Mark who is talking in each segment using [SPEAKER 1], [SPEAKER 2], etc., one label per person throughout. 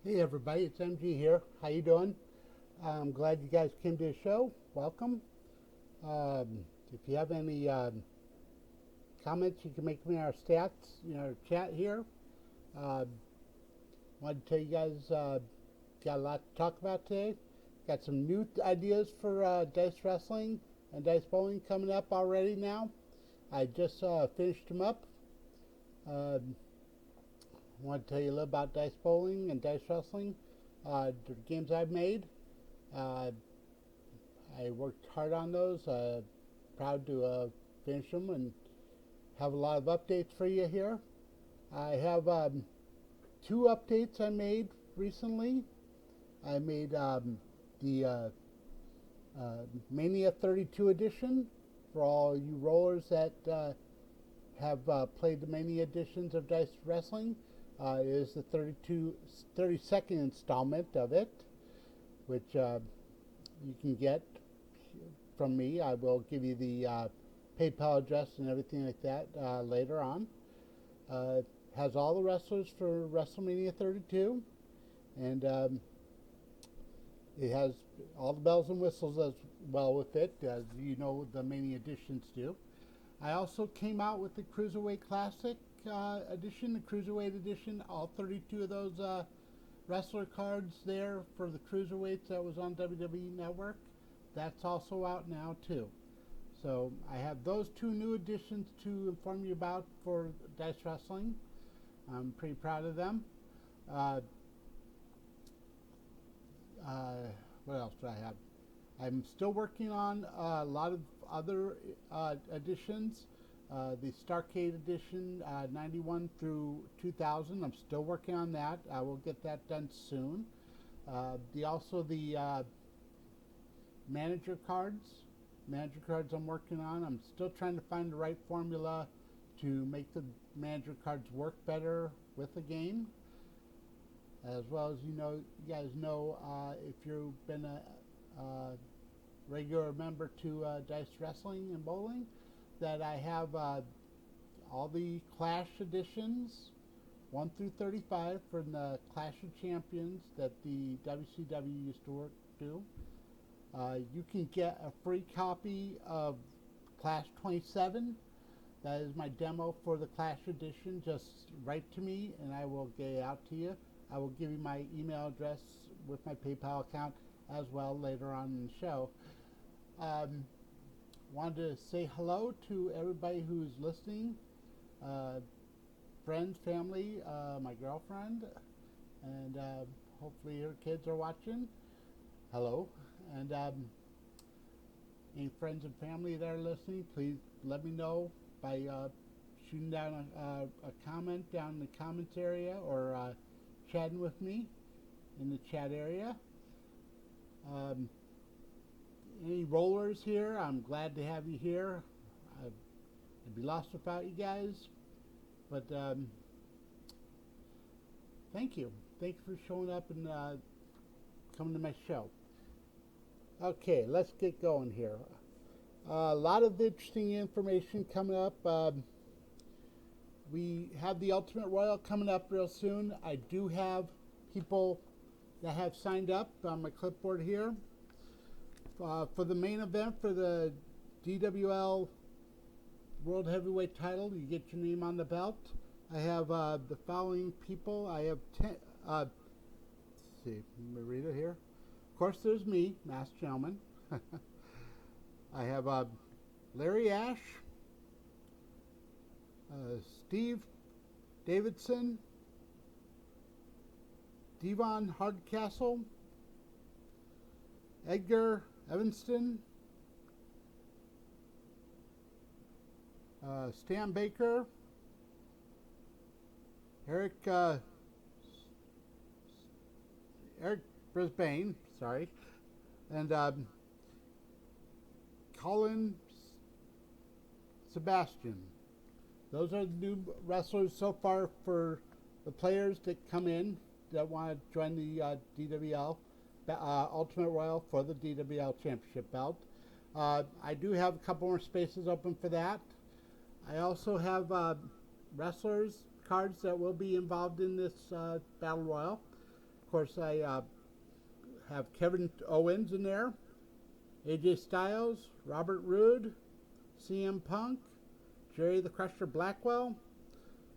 [SPEAKER 1] Hey everybody, it's MG here. How you doing? I'm glad you guys came to the show. Welcome. If you have any comments, you can make me in our stats, our chat here. Uh, Wanted to tell you guys got a lot to talk about today. Got some new ideas for dice wrestling and dice bowling coming up already now. I just finished them up. Uh, Want to tell you a little about dice bowling and dice wrestling, the games I've made. Uh, I worked hard on those. Proud to finish them and have a lot of updates for you here. I have two updates I made recently. I made the Mania 32 edition for all you rollers that have played the Mania editions of Dice Wrestling. It is the 32nd installment of it, which you can get from me. I will give you the PayPal address and everything like that later on. Has all the wrestlers for WrestleMania 32, and it has all the bells and whistles as well with it, as you know the Mania editions do. I also came out with the Cruiserweight Classic edition, the Cruiserweight edition, all 32 of those wrestler cards there for the Cruiserweights that was on WWE Network. That's also out now too. So I have those two new additions to inform you about for Dice Wrestling. I'm pretty proud of them. Uh, what else do I have? I'm still working on a lot of other editions. The Starcade edition, 91 through 2000. I'm still working on that. I will get that done soon. The manager cards. Manager cards I'm working on. I'm still trying to find the right formula to make the manager cards work better with the game. As well as you guys know, if you've been a regular member to Dice Wrestling and Bowling, that I have all the Clash editions, 1 through 35, from the Clash of Champions that the WCW used to do. You can get a free copy of Clash 27. That is my demo for the Clash edition. Just write to me and I will get it out to you. I will give you my email address with my PayPal account as well later on in the show. Wanted to say hello to everybody who's listening, friends, family, my girlfriend, and hopefully her kids are watching. Hello. And any friends and family that are listening, please let me know by shooting down a comment down in the comments area or chatting with me in the chat area. Any rollers here, I'm glad to have you here. I'd be lost without you guys. But thank you. Thank you for showing up and coming to my show. Okay, let's get going here. A lot of interesting information coming up. We have the Ultimate Royal coming up real soon. I do have people that have signed up on my clipboard here. For the main event for the DWL World Heavyweight title, you get your name on the belt. I have the following people. I have 10. Let's see, let me read it here. Of course, there's me, Masked Gentleman. I have Larry Ash, Steve Davidson, Devon Hardcastle, Edgar Evanston, Stan Baker, Eric Brisbane, sorry, and Colin Sebastian. Those are the new wrestlers so far for the players that come in that want to join the DWL Ultimate Royal for the DWL Championship belt. I do have a couple more spaces open for that. I also have wrestlers cards that will be involved in this Battle Royal. Of course, I have Kevin Owens in there, AJ Styles, Robert Roode, CM Punk, Jerry the Crusher Blackwell,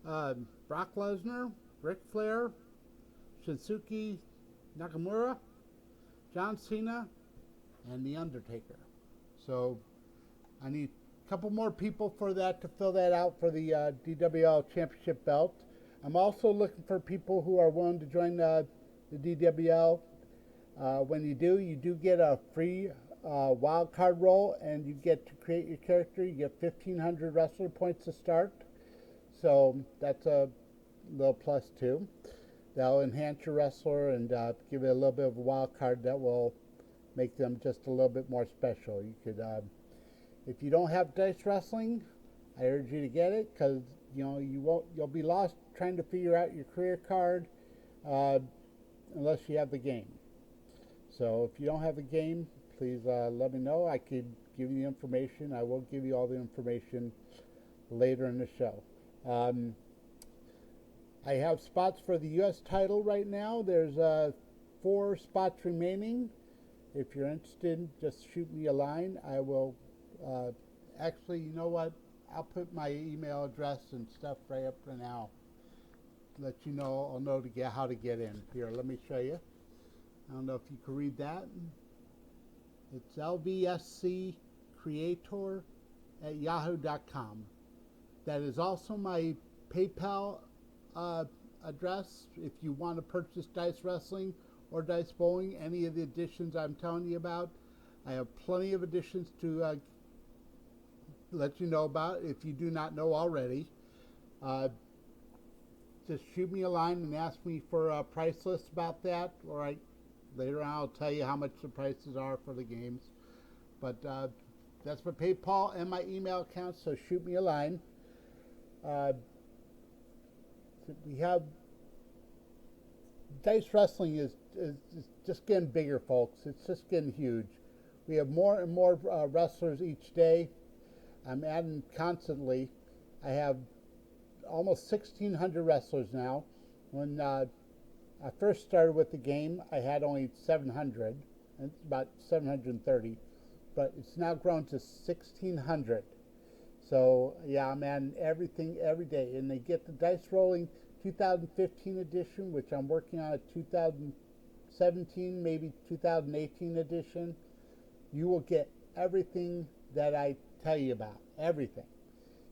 [SPEAKER 1] Brock Lesnar, Ric Flair, Shinsuke Nakamura, John Cena, and The Undertaker. So I need a couple more people for that to fill that out for the DWL Championship belt. I'm also looking for people who are willing to join the DWL. When you do get a free wild card roll, and you get to create your character. You get 1,500 wrestler points to start, so that's a little plus too. That'll enhance your wrestler and give it a little bit of a wild card that will make them just a little bit more special. You could, if you don't have dice wrestling, I urge you to get it, because you'll be lost trying to figure out your career card unless you have the game. So if you don't have the game, please let me know. I could give you the information. I will give you all the information later in the show. I have spots for the U.S. title right now. There's 4 spots remaining. If you're interested, just shoot me a line. I will, actually, you know what? I'll put my email address and stuff right up for now. Let you know, I'll know how to get in. Here, let me show you. I don't know if you can read that. It's lvsccreator@yahoo.com. That is also my PayPal address if you want to purchase Dice Wrestling or Dice Bowling, any of the editions I'm telling you about. I have plenty of editions to let you know about if you do not know already. Just shoot me a line and ask me for a price list about that, or later on I'll tell you how much the prices are for the games. But that's my PayPal and my email account, so shoot me a line. We have Dice Wrestling is just getting bigger, folks. It's just getting huge. We have more and more wrestlers each day. I'm adding constantly. I have almost 1,600 wrestlers now. When I first started with the game, I had only 700, and it's about 730, but it's now grown to 1,600. So yeah, I'm adding everything every day, and they get the Dice Rolling 2015 edition, which I'm working on a 2017, maybe 2018 edition. You will get everything that I tell you about, everything.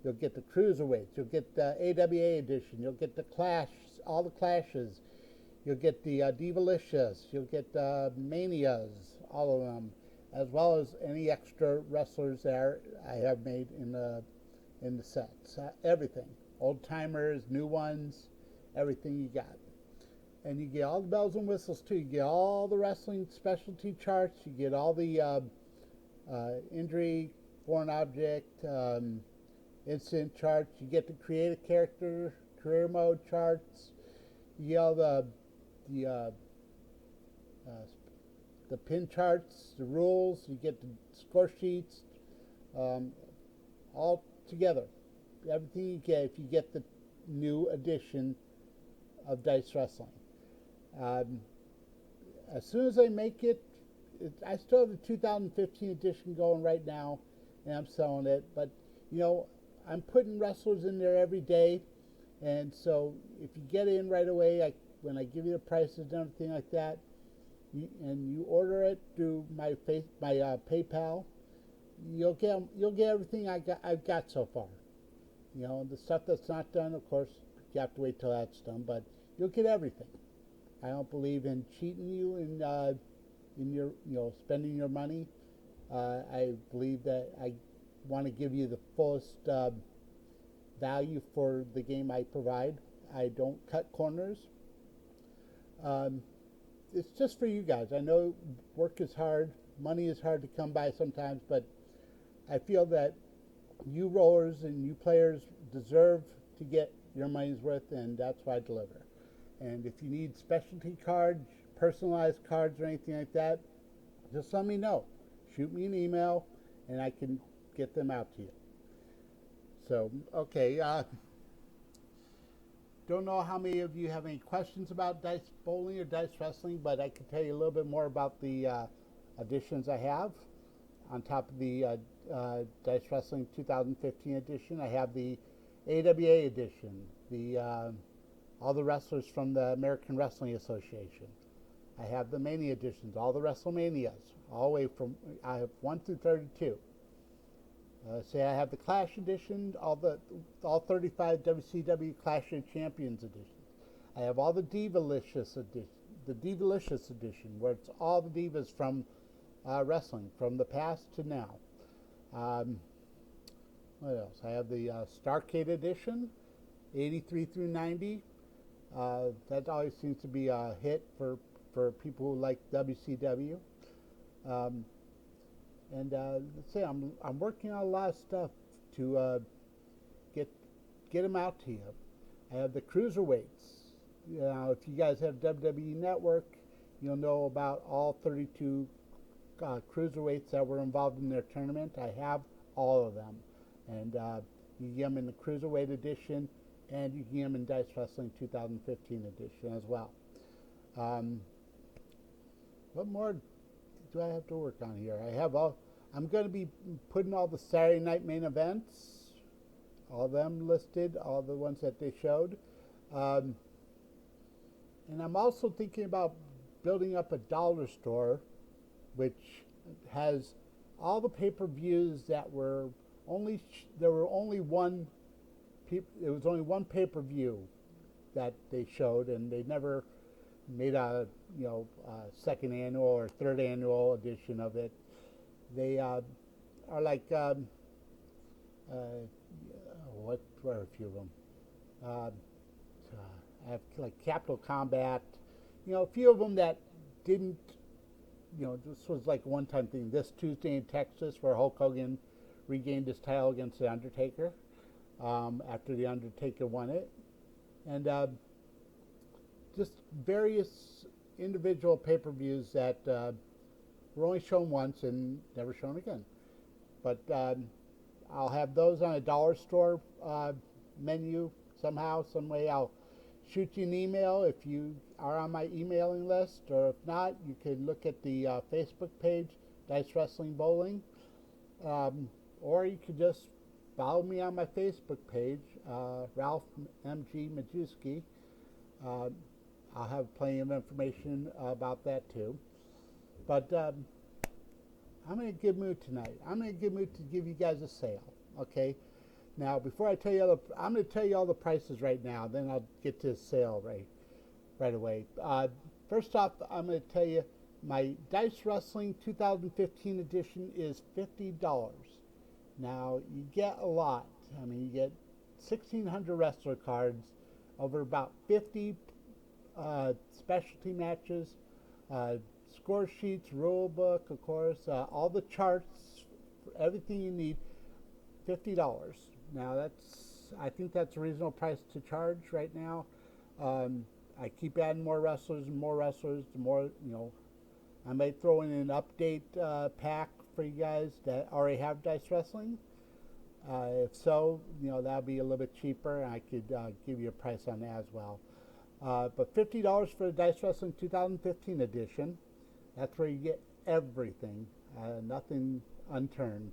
[SPEAKER 1] You'll get the Cruiserweights, you'll get the AWA edition, you'll get the Clash, all the Clashes, you'll get the Divalicious, you'll get the Manias, all of them, as well as any extra wrestlers there I have made in the sets. Everything, old timers, new ones, everything you got. And you get all the bells and whistles too. You get all the wrestling specialty charts. You get all the injury, foreign object, incident charts. You get to create a character, career mode charts. You get all the pin charts, the rules. You get the score sheets, all together. Everything you get if you get the new edition of Dice Wrestling. As soon as I make it, I still have the 2015 edition going right now, and I'm selling it. But I'm putting wrestlers in there every day, and so if you get in right away, when I give you the prices and everything like that, and you order it through my PayPal, you'll get everything I've got so far. The stuff that's not done, of course, you have to wait till that's done, but you'll get everything. I don't believe in cheating you in your spending your money. I believe that I want to give you the fullest value for the game I provide. I don't cut corners. It's just for you guys. I know work is hard, money is hard to come by sometimes, but I feel that you rollers and you players deserve to get your money's worth, and that's why I deliver. And if you need specialty cards, personalized cards, or anything like that, just let me know. Shoot me an email, and I can get them out to you. So, okay. don't know how many of you have any questions about dice bowling or dice wrestling, but I can tell you a little bit more about the editions I have. On top of the Dice Wrestling 2015 edition, I have the AWA edition, all the wrestlers from the American Wrestling Association. I have the Mania editions, all the WrestleManias, all the way from, I have 1 through 32. Say I have the Clash edition, all 35 WCW Clash of Champions editions. I have all the Divalicious edition, where it's all the divas from wrestling, from the past to now. What else? I have the Starrcade edition, 83 through 90. That always seems to be a hit for people who like WCW. And let's say I'm working on a lot of stuff to get them out to you. I have the cruiserweights. If you guys have WWE Network, you'll know about all 32 cruiserweights that were involved in their tournament. I have all of them, and you can get them in the cruiserweight edition, and you can get them in Dice Wrestling 2015 edition as well. What more do I have to work on here? I'm going to be putting all the Saturday night main events, all of them listed, all the ones that they showed. And I'm also thinking about building up a dollar store, which has all the pay-per-views that were there was only one pay-per-view that they showed, and they never made a second annual or third annual edition of it. They are like what were a few of them? I have like Capital Combat, a few of them that didn't. This was like a one-time thing. This Tuesday in Texas, where Hulk Hogan regained his title against The Undertaker after The Undertaker won it. And just various individual pay-per-views that were only shown once and never shown again. But I'll have those on a dollar store menu somehow, some way. I'll shoot you an email if you are on my emailing list, or if not, you can look at the Facebook page, Dice Wrestling Bowling, or you could just follow me on my Facebook page, Ralph M.G. Majewski. I'll have plenty of information about that too. But I'm in a good mood tonight. I'm in a good mood to give you guys a sale, okay? Now, before I tell you, I'm going to tell you all the prices right now. Then I'll get to the sale right away. First off, I'm going to tell you my Dice Wrestling 2015 edition is $50. Now, you get a lot. I mean, you get 1,600 wrestler cards, over about 50 specialty matches, score sheets, rule book, of course, all the charts, everything you need. $50. Now I think that's a reasonable price to charge right now. I keep adding more wrestlers, the more, I might throw in an update pack for you guys that already have Dice Wrestling. If so, that'll be a little bit cheaper, and I could give you a price on that as well. But $50 for the Dice Wrestling 2015 edition. That's where you get everything, nothing unturned.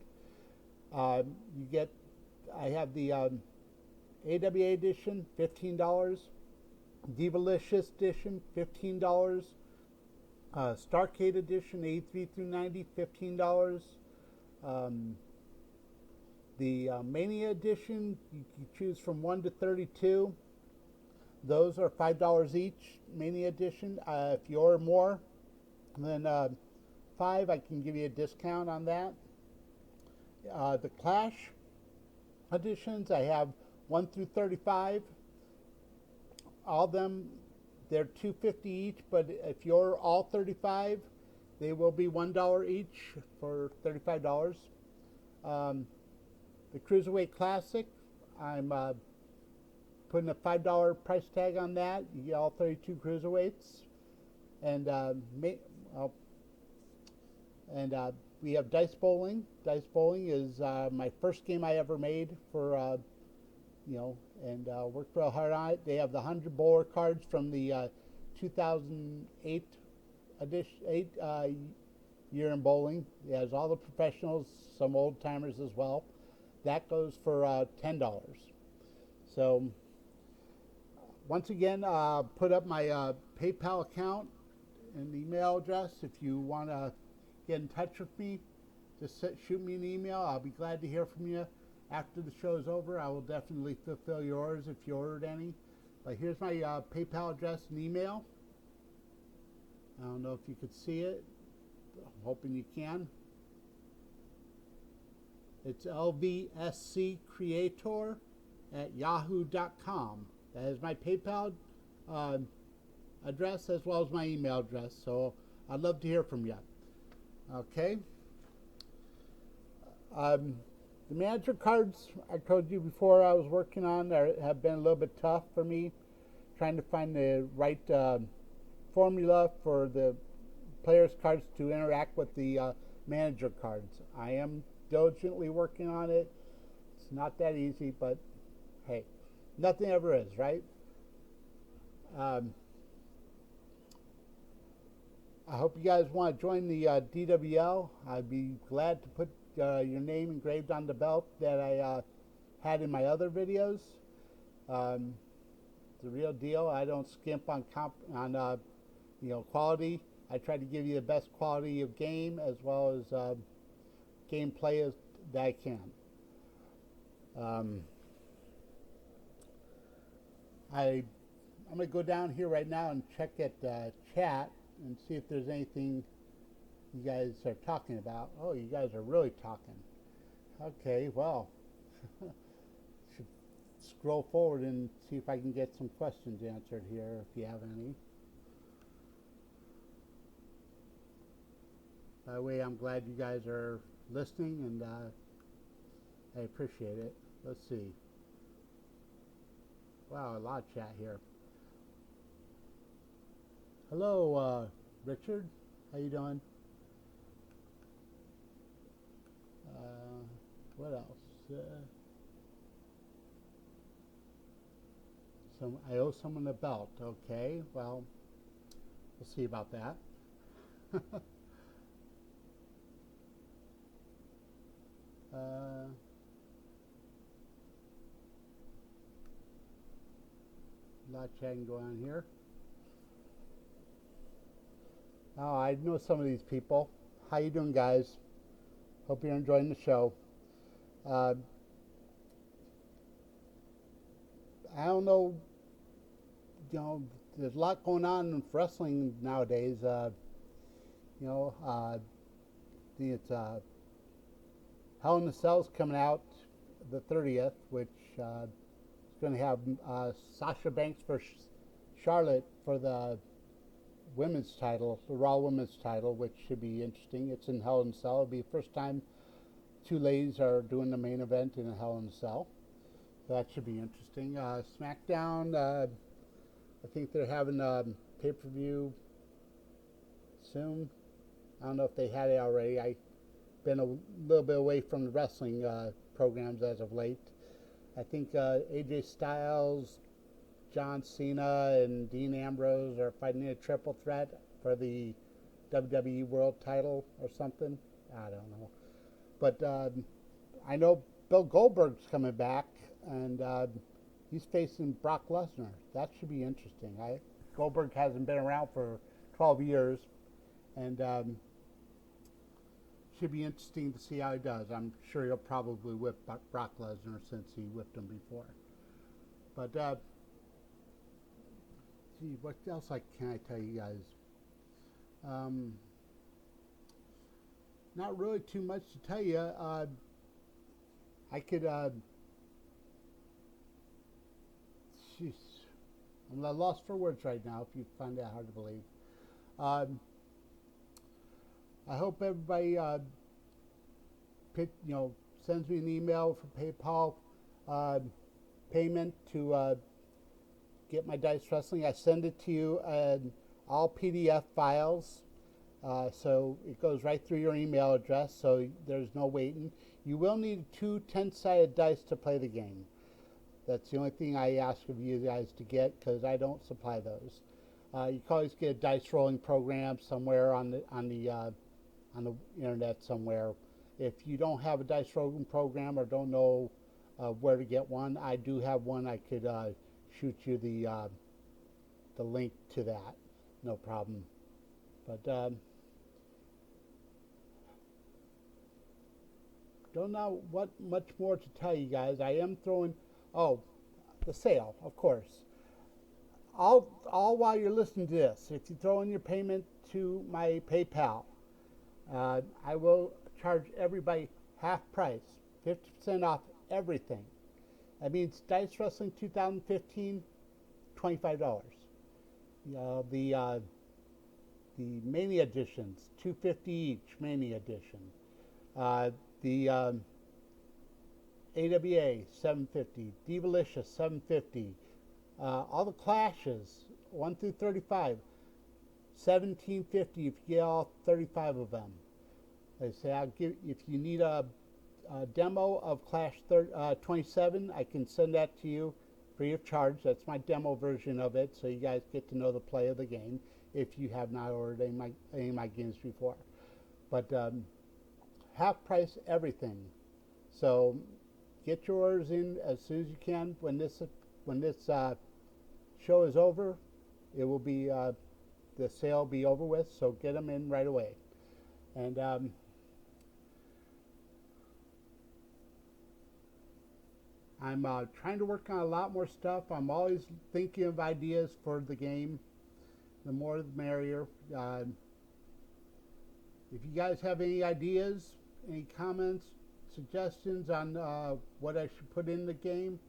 [SPEAKER 1] I have the AWA edition, $15. Divalicious edition, $15. Starrcade edition, 83 through 90, $15. The Mania edition, you can choose from 1 to 32. Those are $5 each, Mania edition. If you order more than 5, I can give you a discount on that. The Clash editions, I have 1 through 35. All of them, they're $2.50 each, but if you're all 35, they will be $1 each for $35. The Cruiserweight Classic, I'm putting a $5 price tag on that. You get all 32 cruiserweights, and we have Dice Bowling. Dice Bowling is my first game I ever made for and worked real hard on it. They have the 100 bowler cards from the 2008 edition, year in bowling. It has all the professionals, some old timers as well. That goes for $10. So once again, put up my PayPal account and email address. If you want to get in touch with me, just shoot me an email. I'll be glad to hear from you. After the show is over, I will definitely fulfill yours if you ordered any. But here's my PayPal address and email. I don't know if you could see it. I'm hoping you can. It's lvsccreator@yahoo.com. That is my PayPal address as well as my email address. So I'd love to hear from you. Okay. The manager cards I told you before I was working on have been a little bit tough for me, trying to find the right formula for the players' cards to interact with the manager cards. I am diligently working on it. It's not that easy, but hey, nothing ever is, right? I hope you guys want to join the DWL. I'd be glad to put your name engraved on the belt that I had in my other videos. The real deal. I don't skimp on quality. I try to give you the best quality of game as well as gameplay that I can. I'm going to go down here right now and check at chat and see if there's anything you guys are talking about. Oh, you guys are really talking. Okay, well, should scroll forward and see if I can get some questions answered here if you have any. By the way, I'm glad you guys are listening, and I appreciate it. Let's see. Wow, a lot of chat here. Hello, Richard. How you doing? What else? I owe someone a belt. Okay, well, we'll see about that. A lot of chatting going on here. Oh, I know some of these people. How you doing, guys? Hope you're enjoying the show. I don't know. There's a lot going on in wrestling nowadays. I think it's Hell in a Cell's coming out the 30th, which is going to have Sasha Banks versus Charlotte for the women's title, the Raw women's title, which should be interesting. It's in Hell in a Cell. It'll be the first time two ladies are doing the main event in a Hell in a Cell. So that should be interesting. SmackDown, I think they're having a pay-per-view soon. I don't know if they had it already. I've been a little bit away from the wrestling programs as of late. I think AJ Styles, John Cena, and Dean Ambrose are fighting a triple threat for the WWE World title or something. I don't know. But I know Bill Goldberg's coming back, and he's facing Brock Lesnar. That should be interesting. Goldberg hasn't been around for 12 years, and should be interesting to see how he does. I'm sure he'll probably whip Brock Lesnar since he whipped him before. But, gee, what else can I tell you guys? Not really too much to tell you. I could, jeez, I'm lost for words right now, if you find that hard to believe. I hope everybody, sends me an email for PayPal payment to get my Dice Wrestling. I send it to you in all PDF files. So it goes right through your email address, so there's no waiting. You will need two 10-sided dice to play the game. That's the only thing I ask of you guys to get because I don't supply those. You can always get a dice rolling program somewhere on the internet somewhere. If you don't have a dice rolling program or don't know where to get one, I do have one. I could shoot you the link to that, no problem. But don't know what much more to tell you guys. I am throwing, oh, the sale, of course. All while you're listening to this, if you throw in your payment to my PayPal, I will charge everybody half price, 50% off everything. That means Dice Wrestling 2015, $25. The Mania editions, $250 each. Mania edition. The AWA, $750. Divalicious, $750. All the Clashes, 1 through 35, $17.50 if you get all 35 of them. I say I'll give, if you need a demo of Clash 27, I can send that to you free of charge. That's my demo version of it, so you guys get to know the play of the game if you have not ordered any of my games before. But half price everything. So get your orders in as soon as you can. When this show is over, it will be the sale will be over with. So get them in right away. And I'm trying to work on a lot more stuff. I'm always thinking of ideas for the game. The more the merrier. If you guys have any ideas, any comments, suggestions on what I should put in the game,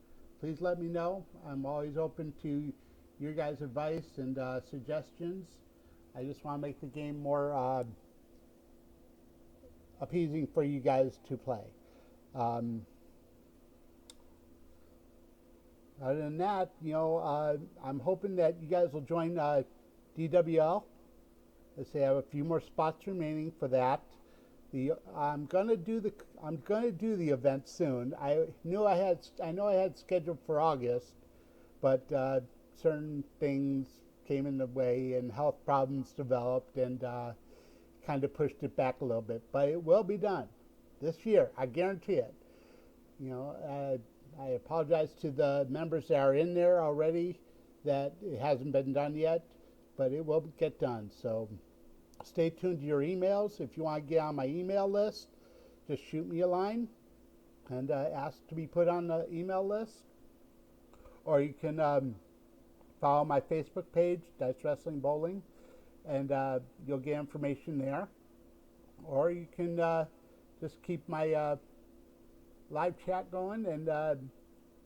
[SPEAKER 1] please let me know. I'm always open to your guys' advice and suggestions. I just want to make the game more appeasing for you guys to play. Other than that, I'm hoping that you guys will join DWL. Let's say I have a few more spots remaining for that. I'm gonna do the event soon. I know I had scheduled for August, but certain things came in the way and health problems developed and kind of pushed it back a little bit. But it will be done this year. I guarantee it. I apologize to the members that are in there already that it hasn't been done yet, but it will get done. So stay tuned to your emails. If you want to get on my email list, just shoot me a line and ask to be put on the email list. Or you can follow my Facebook page, Dice Wrestling Bowling, and you'll get information there. Or you can just keep my live chat going, and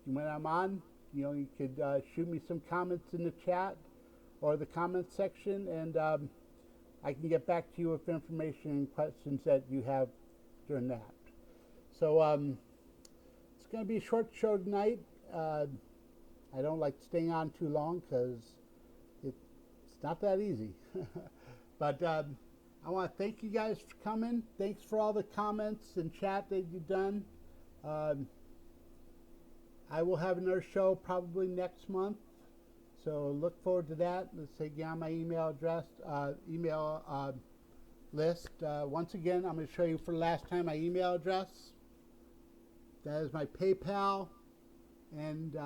[SPEAKER 1] when I'm on, you could shoot me some comments in the chat or the comments section, and I can get back to you with information and questions that you have during that. So it's going to be a short show tonight. I don't like staying on too long because it's not that easy. But I want to thank you guys for coming. Thanks for all the comments and chat that you've done. I will have another show probably next month, so look forward to that. Let's say get on my email address, list. Once again, I'm going to show you for the last time my email address. That is my PayPal and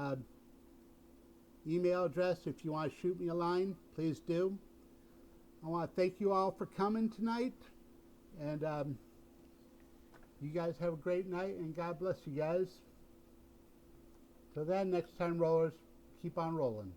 [SPEAKER 1] email address. If you want to shoot me a line, please do. I want to thank you all for coming tonight, and you guys have a great night, and God bless you guys. Till then, next time, rollers, keep on rolling.